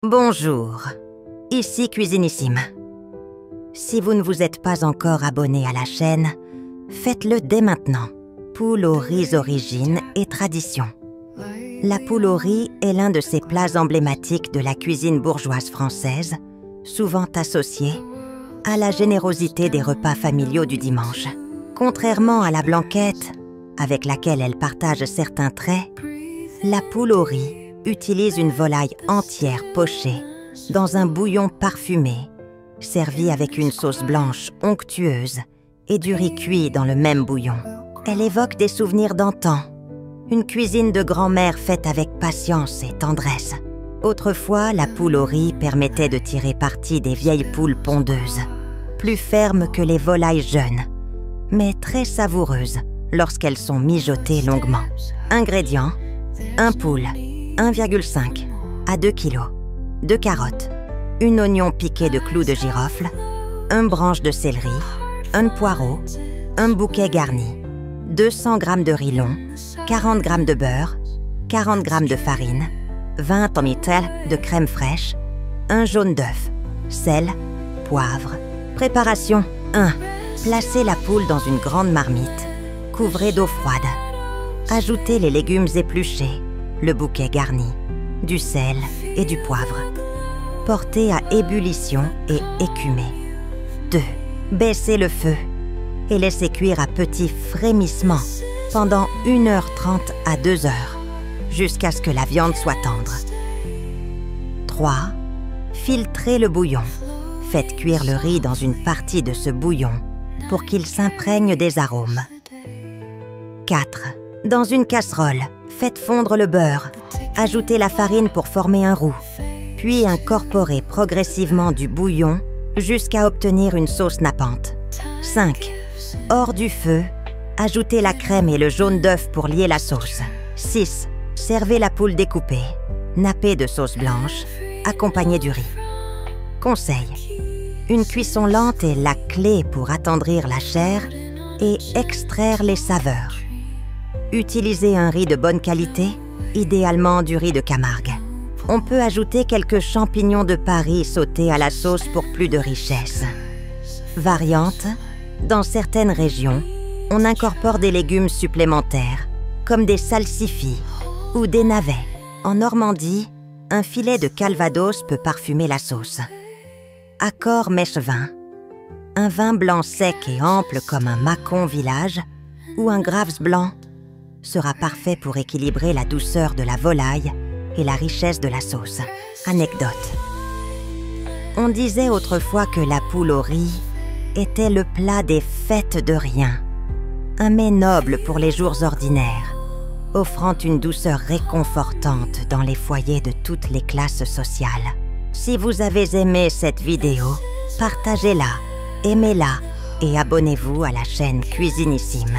Bonjour, ici Cuisinissime. Si vous ne vous êtes pas encore abonné à la chaîne, faites-le dès maintenant. Poule aux riz origine et tradition. La poule au riz est l'un de ces plats emblématiques de la cuisine bourgeoise française, souvent associé à la générosité des repas familiaux du dimanche. Contrairement à la blanquette, avec laquelle elle partage certains traits, la poule au riz utilise une volaille entière pochée dans un bouillon parfumé, servi avec une sauce blanche onctueuse et du riz cuit dans le même bouillon. Elle évoque des souvenirs d'antan, une cuisine de grand-mère faite avec patience et tendresse. Autrefois, la poule au riz permettait de tirer parti des vieilles poules pondeuses, plus fermes que les volailles jeunes, mais très savoureuses lorsqu'elles sont mijotées longuement. Ingrédients: un poule, 1,5 à 2 kg, 2 carottes, un oignon piqué de clous de girofle, une branche de céleri, un poireau, un bouquet garni, 200 g de riz long, 40 g de beurre, 40 g de farine, 20 ml de crème fraîche, un jaune d'œuf, sel, poivre. Préparation 1. Placez la poule dans une grande marmite, couvrez d'eau froide. Ajoutez les légumes épluchés, le bouquet garni, du sel et du poivre. Portez à ébullition et écumez. 2. Baissez le feu et laissez cuire à petit frémissement pendant 1h30 à 2h, jusqu'à ce que la viande soit tendre. 3. Filtrez le bouillon. Faites cuire le riz dans une partie de ce bouillon pour qu'il s'imprègne des arômes. 4. Dans une casserole, faites fondre le beurre. Ajoutez la farine pour former un roux, puis incorporez progressivement du bouillon jusqu'à obtenir une sauce nappante. 5. Hors du feu, ajoutez la crème et le jaune d'œuf pour lier la sauce. 6. Servez la poule découpée, nappée de sauce blanche, accompagnée du riz. Conseil: une cuisson lente est la clé pour attendrir la chair et extraire les saveurs. Utilisez un riz de bonne qualité, idéalement du riz de Camargue. On peut ajouter quelques champignons de Paris sautés à la sauce pour plus de richesse. Variante: dans certaines régions, on incorpore des légumes supplémentaires, comme des salsifis ou des navets. En Normandie, un filet de calvados peut parfumer la sauce. Accord mèche-vin: un vin blanc sec et ample comme un Mâcon village ou un Graves blanc sera parfait pour équilibrer la douceur de la volaille et la richesse de la sauce. Anecdote: on disait autrefois que la poule au riz était le plat des fêtes de rien, un mets noble pour les jours ordinaires, offrant une douceur réconfortante dans les foyers de toutes les classes sociales. Si vous avez aimé cette vidéo, partagez-la, aimez-la et abonnez-vous à la chaîne Cuisinissime.